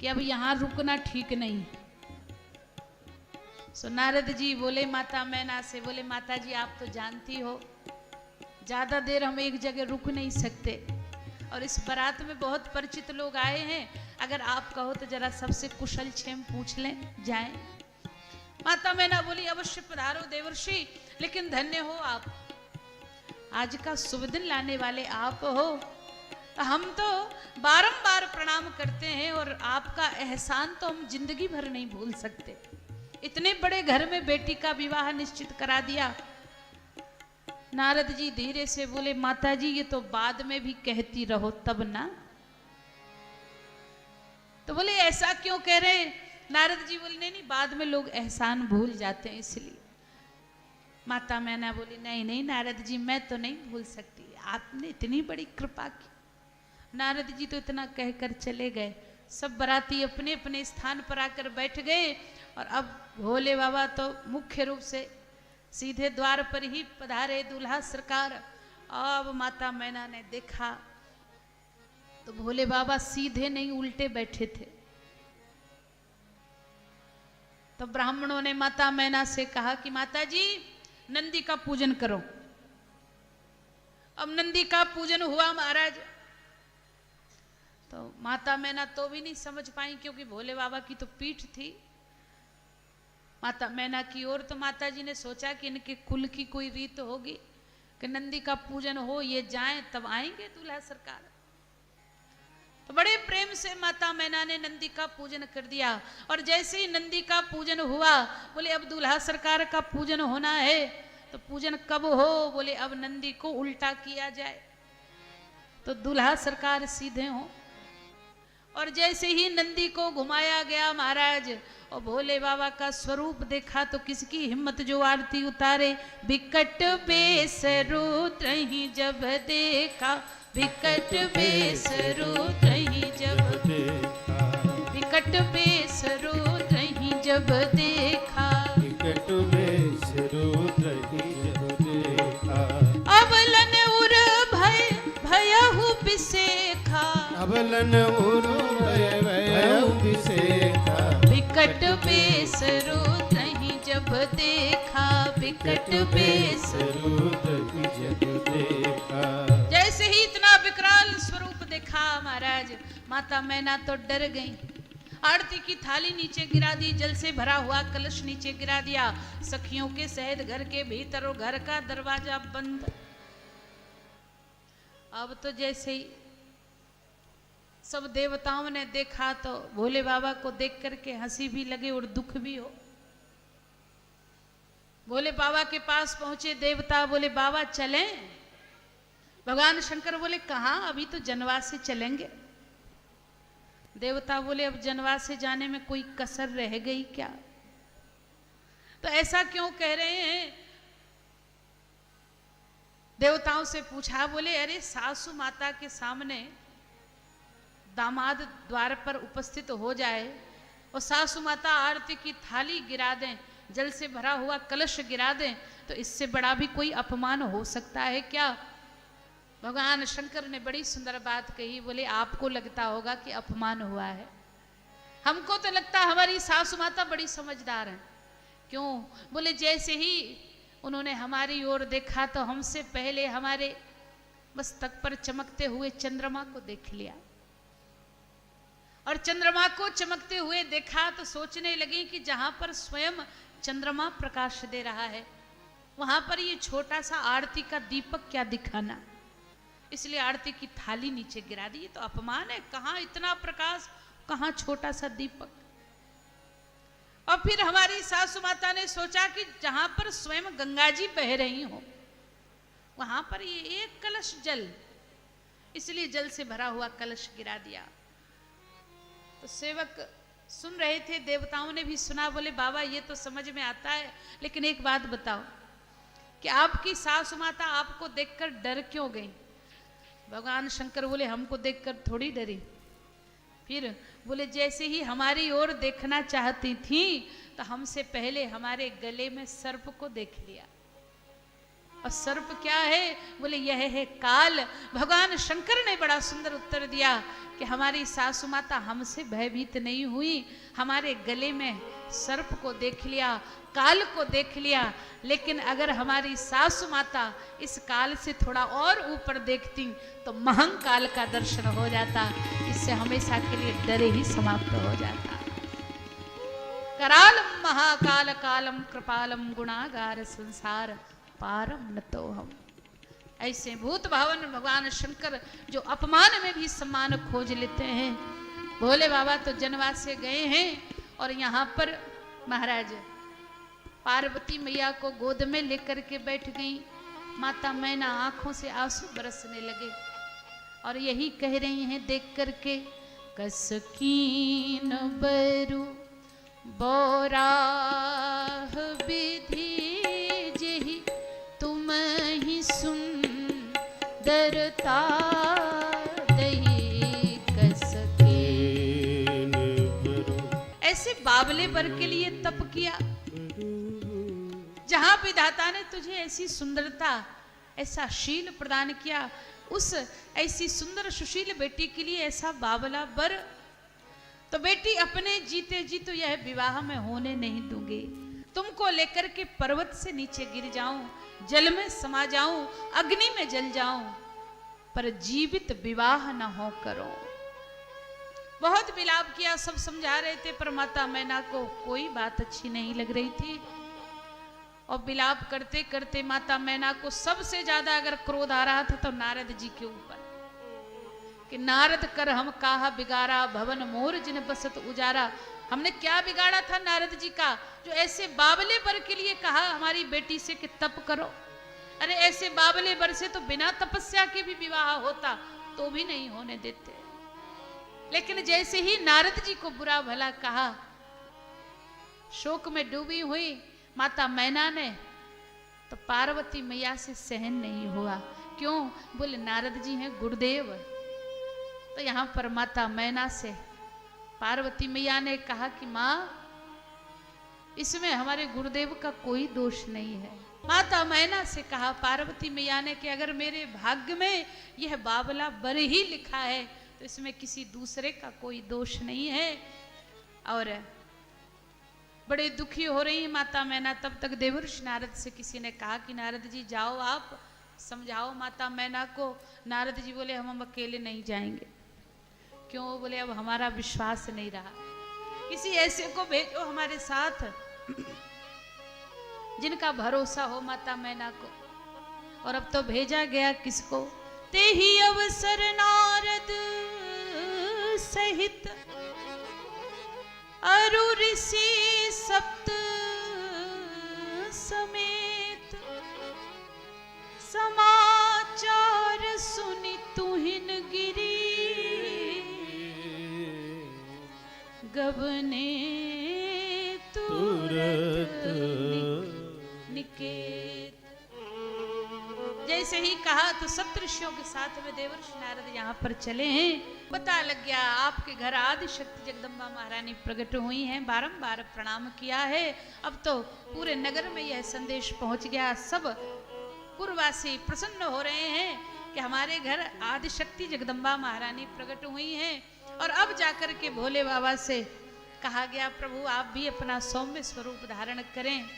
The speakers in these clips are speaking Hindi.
कि अब यहाँ रुकना ठीक नहीं। सो नारद जी बोले माता मैना से, बोले माता जी आप तो जानती हो ज्यादा देर हम एक जगह रुक नहीं सकते, और इस बारात में बहुत परिचित लोग आए हैं, अगर आप कहो तो जरा सबसे कुशल क्षेम पूछ लें जाएं। माता मैना बोली अवश्य पधारो देवर्षि, लेकिन धन्य हो आप, आज का शुभ दिन लाने वाले आप हो। हम तो बारंबार प्रणाम करते हैं और आपका एहसान तो हम जिंदगी भर नहीं भूल सकते। इतने बड़े घर में बेटी का विवाह निश्चित करा दिया। नारद जी धीरे से बोले माता जी ये तो बाद में भी कहती रहो तब ना। तो बोले ऐसा क्यों कह रहे? नारद जी बोले नहीं बाद में लोग एहसान भूल जाते हैं इसलिए। माता मैना बोली नहीं नहीं नारद जी मैं तो नहीं भूल सकती, आपने इतनी बड़ी कृपा की। नारद जी तो इतना कहकर चले गए। सब बराती अपने अपने स्थान पर आकर बैठ गए, और अब भोले बाबा तो मुख्य रूप से सीधे द्वार पर ही पधारे दूल्हा सरकार। अब माता मैना ने देखा तो भोले बाबा सीधे नहीं उल्टे बैठे थे। तो ब्राह्मणों ने माता मैना से कहा कि माता जी नंदी का पूजन करो। अब नंदी का पूजन हुआ महाराज। तो माता मैना तो भी नहीं समझ पाई, क्योंकि भोले बाबा की तो पीठ थी माता मैना की ओर। तो माता जी ने सोचा कि इनके कुल की कोई रीत होगी कि नंदी का पूजन हो, ये जाएं तब आएंगे दूल्हा सरकार। तो बड़े प्रेम से माता मैना ने नंदी का पूजन कर दिया। और जैसे ही नंदी का पूजन हुआ, बोले अब दूल्हा सरकार का पूजन होना है। तो पूजन कब हो? बोले अब नंदी को उल्टा किया जाए तो दूल्हा सरकार सीधे हो। और जैसे ही नंदी को घुमाया गया महाराज, और भोले बाबा का स्वरूप देखा तो किसकी हिम्मत जो आरती उतारे। विकट बेस रुद्रहि जब देखा, विकट बेस रुद्रहि जब देखा, विकट बेस रुद्रहि जब देखा, विकट बेस रुद्रहि जब देखा। अबलन उर भय भयहु बिसेखा, अबलन उर भय भयहु बिसेखा। विकट बेस रुद्रहि जब देखा, विकट बेस रुद्रहि जब देखा। जैसे ही इतना विकराल स्वरूप देखा महाराज, माता मैना तो डर गई। आरती की थाली नीचे गिरा दी, जल से भरा हुआ कलश नीचे गिरा दिया। सखियों के सहित घर के भीतर और घर का दरवाजा बंद। अब तो जैसे ही सब देवताओं ने देखा तो भोले बाबा को देख करके हंसी भी लगे और दुख भी हो। भोले बाबा के पास पहुंचे देवता, बोले बाबा चलें? भगवान शंकर बोले कहाँ, अभी तो जनवास से चलेंगे। देवता बोले अब जनवास से जाने में कोई कसर रह गई क्या? तो ऐसा क्यों कह रहे हैं? देवताओं से पूछा। बोले अरे सासू माता के सामने दामाद द्वार पर उपस्थित हो जाए और सासू माता आरती की थाली गिरा दें, जल से भरा हुआ कलश गिरा दें, तो इससे बड़ा भी कोई अपमान हो सकता है क्या? भगवान शंकर ने बड़ी सुंदर बात कही। बोले आपको लगता होगा कि अपमान हुआ है, हमको तो लगता हमारी सासू माता बड़ी समझदार हैं। क्यों? बोले जैसे ही उन्होंने हमारी ओर देखा तो हमसे पहले हमारे मस्तक पर चमकते हुए चंद्रमा को देख लिया, और चंद्रमा को चमकते हुए देखा तो सोचने लगी कि जहां पर स्वयं चंद्रमा प्रकाश दे रहा है, वहां पर ये छोटा सा आरती का दीपक क्या दिखाना। इसलिए आरती की थाली नीचे गिरा दी। तो अपमान है, कहां इतना प्रकाश, कहां छोटा सा दीपक। और फिर हमारी सासू माता ने सोचा कि जहां पर स्वयं गंगा जी बह रही हो, वहां पर ये एक कलश जल, इसलिए जल से भरा हुआ कलश गिरा दिया। तो सेवक सुन रहे थे, देवताओं ने भी सुना। बोले बाबा ये तो समझ में आता है, लेकिन एक बात बताओ कि आपकी सासू माता आपको देखकर डर क्यों गई? भगवान शंकर बोले हमको देखकर थोड़ी डरी। फिर बोले जैसे ही हमारी ओर देखना चाहती थी तो हमसे पहले हमारे गले में सर्प को देख लिया। और सर्प क्या है? बोले यह है काल। भगवान शंकर ने बड़ा सुंदर उत्तर दिया कि हमारी सासू माता हमसे भयभीत नहीं हुई, हमारे गले में सर्प को देख लिया, काल को देख लिया, लेकिन अगर हमारी सासू माता इस काल से थोड़ा और ऊपर देखती तो महंकाल का दर्शन हो जाता, इससे हमेशा के लिए डर ही समाप्त हो जाता। करालम महाकाल कालम कृपालम गुणागार संसार पारम न तो हम। ऐसे भूत भावन भगवान शंकर जो अपमान में भी सम्मान खोज लेते हैं। भोले बाबा तो जनवास से गए हैं और यहाँ पर महाराज पार्वती मैया को गोद में लेकर के बैठ गई। माता मैना आंखों से आंसू बरसने लगे और यही कह रही हैं देख करके, कसकीन बरु बोराह विधि जेहि तुम ही सुंदरता दही कसकीन बरु। ऐसे बाबले बर के लिए तप किया, जहां विधाता ने तुझे ऐसी सुंदरता ऐसा शील प्रदान किया, उस ऐसी सुंदर सुशील बेटी के लिए ऐसा बाबला बर, तो बेटी अपने जीते जी तो यह विवाह में होने नहीं दूंगी। तुमको लेकर के पर्वत से नीचे गिर जाऊं, जल में समा जाऊं, अग्नि में जल जाऊं, पर जीवित विवाह न हो करो। बहुत विलाप किया, सब समझा रहे थे, पर माता मैना को कोई बात अच्छी नहीं लग रही थी। और विलाप करते करते माता मैना को सबसे ज्यादा अगर क्रोध आ रहा था तो नारद जी के ऊपर, कि नारद कर हम काहा बिगाड़ा, भवन मोर जिन बसत उजारा। हमने क्या बिगाड़ा था नारद जी का, जो ऐसे बाबले बर के लिए कहा हमारी बेटी से कि तप करो। अरे ऐसे बाबले बर से तो बिना तपस्या के भी विवाह होता, तो भी नहीं होने देते। लेकिन जैसे ही नारद जी को बुरा भला कहा, शोक में डूबी हुई माता मैना ने, तो पार्वती मैया से सहन नहीं हुआ। क्यों? बोले नारद जी हैं गुरुदेव। तो यहां पर माता मैना से पार्वती मैया ने कहा कि मां, इसमें हमारे गुरुदेव का कोई दोष नहीं है। माता मैना से कहा पार्वती मैया ने कि अगर मेरे भाग्य में यह बाबला बर ही लिखा है तो इसमें किसी दूसरे का कोई दोष नहीं है। और बड़े दुखी हो रही माता मैना। तब तक देवर्षि नारद से किसी ने कहा कि नारद जी जाओ, आप समझाओ माता मैना को। नारद जी बोले हम अकेले नहीं जाएंगे। क्यों? बोले अब हमारा विश्वास नहीं रहा, किसी ऐसे को भेजो हमारे साथ जिनका भरोसा हो माता मैना को। और अब तो भेजा गया किसको? ते ही अवसर नारद सहित अरु ऋषि सप्त समेत, समाचार सुनि तुहिन गिरी गबने तुरत निकेत। जैसे ही कहा तो सप्तऋषियों के साथ में देवर्षि नारद यहाँ पर चले हैं। पता लग गया आपके घर आदि शक्ति जगदम्बा महारानी प्रकट हुई हैं। बारंबार प्रणाम किया है। अब तो पूरे नगर में यह संदेश पहुंच गया। सब पुरवासी प्रसन्न हो रहे हैं कि हमारे घर आदि शक्ति जगदम्बा महारानी प्रकट हुई हैं। और अब जाकर के भोले बाबा से कहा गया प्रभु आप भी अपना सौम्य स्वरूप धारण करें।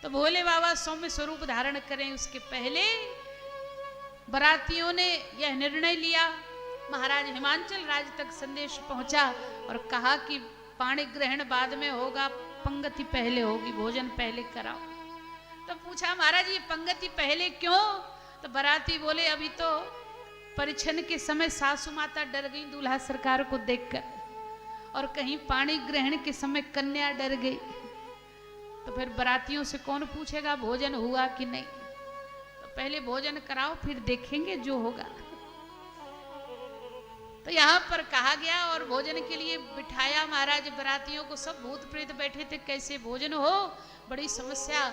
तो भोले बाबा सौम्य स्वरूप धारण करें उसके पहले बरातियों ने यह निर्णय लिया। महाराज हिमांचल राज तक संदेश पहुंचा और कहा कि पाणी ग्रहण बाद में होगा, पंगति पहले होगी, भोजन पहले कराओ। तो पूछा महाराज ये पंगति पहले क्यों? तो बराती बोले अभी तो परिछन के समय सासू माता डर गई दूल्हा सरकार को देखकर, और कहीं पाणी ग्रहण के समय कन्या डर गई, तो फिर बरातियों से कौन पूछेगा भोजन हुआ कि नहीं। तो पहले भोजन कराओ फिर देखेंगे जो होगा। तो यहाँ पर कहा गया और भोजन के लिए बिठाया महाराज बरातियों को। सब भूत प्रेत बैठे थे, कैसे भोजन हो, बड़ी समस्या।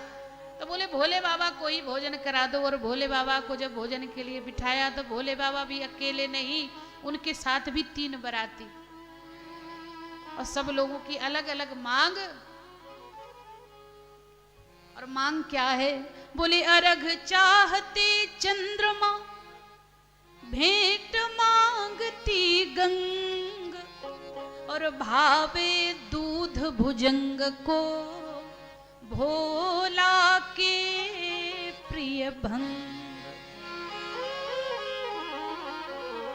तो बोले भोले बाबा को ही भोजन करा दो। और भोले बाबा को जब भोजन के लिए बिठाया तो भोले बाबा भी अकेले नहीं, उनके साथ भी 3 बराती, और सब लोगों की अलग अलग मांग और मांग क्या है? बोले अर्घ चाहते चंद्रमा, भेंट मांगती गंग, और भावे दूध भुजंग को भोला के प्रिय भंग।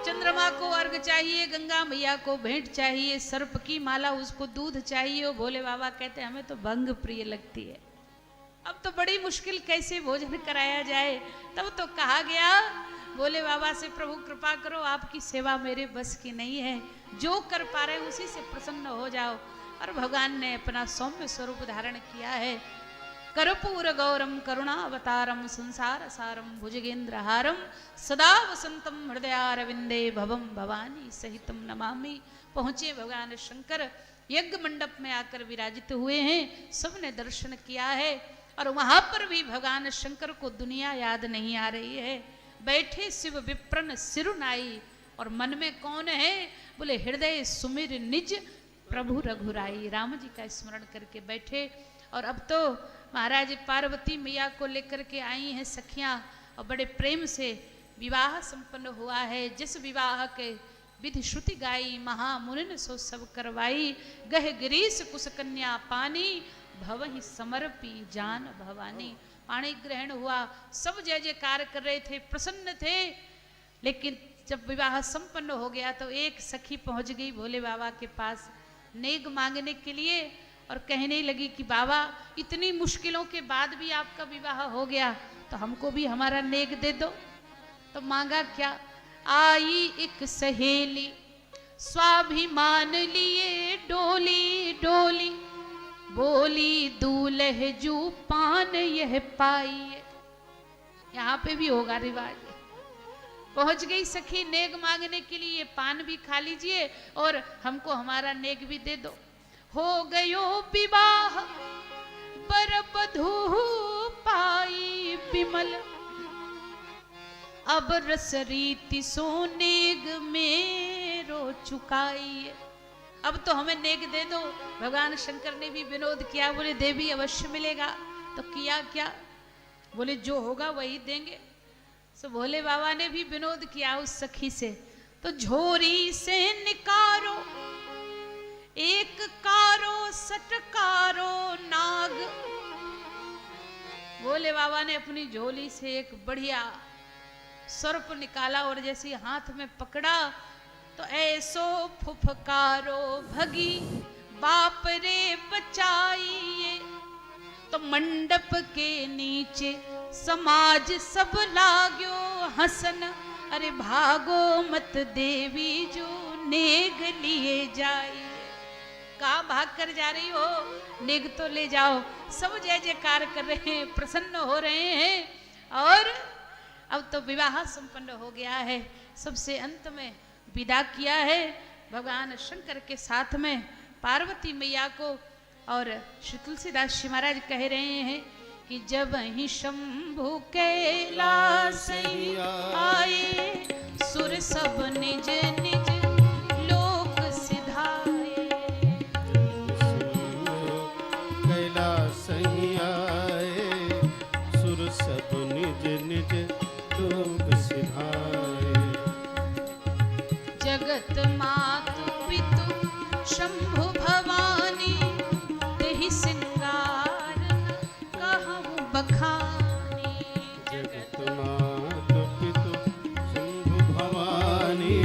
चंद्रमा को अर्घ चाहिए, गंगा मैया को भेंट चाहिए, सर्प की माला उसको दूध चाहिए। और भोले बाबा कहते हैं हमें तो भंग प्रिय लगती है। अब तो बड़ी मुश्किल कैसे भोजन कराया जाए। तब तो कहा गया भोले बाबा से, प्रभु कृपा करो, आपकी सेवा मेरे बस की नहीं है, जो कर पा रहे उसी से प्रसन्न हो जाओ। और भगवान ने अपना सौम्य स्वरूप धारण किया है। कर्पूर गौरम करुणावतारम संसार सारम भुजगेंद्रहारम सदा वसंतम हृदयारविंदे भवम भवानी सहितम नमामि। पहुंचे भगवान शंकर, यज्ञ मंडप में आकर विराजित हुए हैं। सबने दर्शन किया है और वहां पर भी भगवान शंकर को दुनिया याद नहीं आ रही है। बैठे शिव विप्रन सिरुनाई, और मन में कौन है? बोले हृदय सुमिर निज प्रभु रघुराई। राम जी का स्मरण करके बैठे। और अब तो महाराज पार्वती मैया को लेकर के आई हैं सखियां, और बड़े प्रेम से विवाह संपन्न हुआ है। जिस विवाह के विधि श्रुति गाई, महामुनि सो सब करवाई। गह गिरीश कुश कन्या पानी, भवहि समर्पी जान भवानी। पाणी ग्रहण हुआ, सब जय जयकार कर रहे थे, प्रसन्न थे। लेकिन जब विवाह संपन्न हो गया तो एक सखी पहुंच गई भोले बाबा के पास नेग मांगने के लिए, और कहने लगी कि बाबा इतनी मुश्किलों के बाद भी आपका विवाह हो गया, तो हमको भी हमारा नेग दे दो। तो मांगा क्या? आई एक सहेली स्वाभिमान लिए डोली डोली, बोली दूल्ह जू पान यह पाइए। यहाँ पे भी होगा रिवाज। पहुंच गई सखी नेग मांगने के लिए, पान भी खा लीजिए और हमको हमारा नेग भी दे दो। हो गयो विवाह बर बधू पाई विमल, अब रस रीति सो नेग मेरो चुकाई। अब तो हमें नेग दे दो। भगवान शंकर ने भी विनोद किया, बोले देवी अवश्य मिलेगा। तो किया क्या? बोले जो होगा वही देंगे। सो भोले बाबा ने भी विनोद किया उस सखी से। तो झोरी से निकारो एक कारो सटकारो नाग। भोले बाबा ने अपनी झोली से एक बढ़िया सर्प निकाला और जैसे हाथ में पकड़ा तो ऐसो फुफकारो भगी बाप रे बचाइए। तो मंडप के नीचे समाज सब लाग्यो हसन, अरे भागो मत देवी जो नेग लिए जाइए। कहाँ भाग कर जा रही हो? नेग तो ले जाओ। सब जय जयकार कर रहे हैं, प्रसन्न हो रहे हैं। और अब तो विवाह संपन्न हो गया है। सबसे अंत में विदा किया है भगवान शंकर के साथ में पार्वती मैया को। और श्री तुलसीदास जी महाराज कह रहे हैं कि जब ही शंभु कैलास आए, सुर सब निज निज लोक सिधाए। कैलास आए, सुर सब निज निज लोक सिधाए। जगत मातु पितु शंभु भवानी, तेहि सिंगार कहूँ बखानी। जगत मातु पितु शंभु भवानी,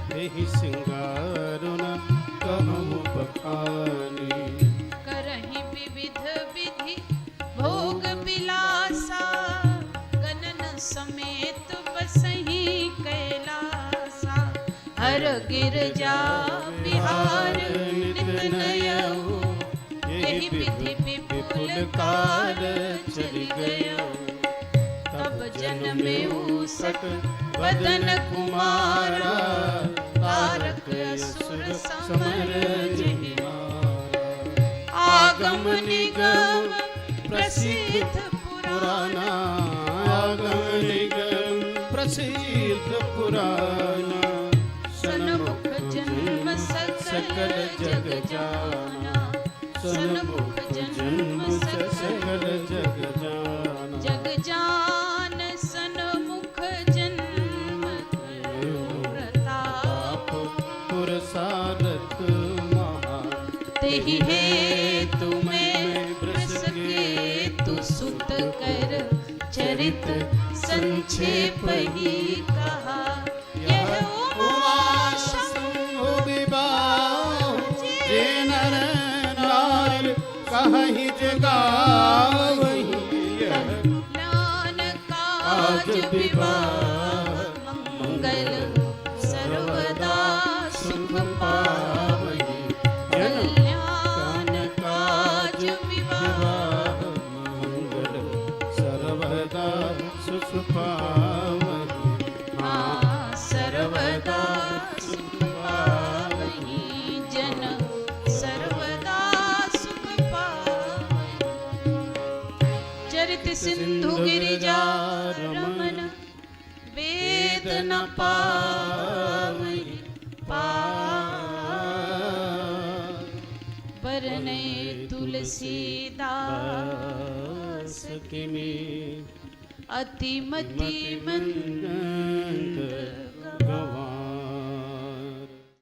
तेहि सिंगार न कहूँ बखानी। करहि विविध विधि भोग विलासा, गणन समेत बसहि कैलासा। हर गिरजा बिहार नित नयहु, यही विधि विपुल कार चलि गयो। तब जन्मेऊ सत वदन कुमारा, तारक असुर समर जहि मारा। आगम निगम प्रसिद्ध पुराना, आगम निगम प्रसिद्ध पुराना। सन्मुख जन्म सकल जग जाना। सन्मुख जन्म सकल जग जाना। जग जान सन्मुख जन्म प्रताप पुरसारथ महा। तेहि हेतु मैं वृष के तु सुत कर चरित संक्षेप ही कहा। यह उमाशा जे नर नार कहि जगावहि। ज्ञान काज विवाह मंगल सर्वदा सुख पावहि। कल्याण काज विवाह मंगल सर्वदा सुख पावहि। हाँ सर्वदा सुख पावहि। जन सर्वदा सुख पावहि। चरित सिंधु गिरिजा रमन वेद न पावहि पार। बरने तुलसीदास किमी अति मति मंद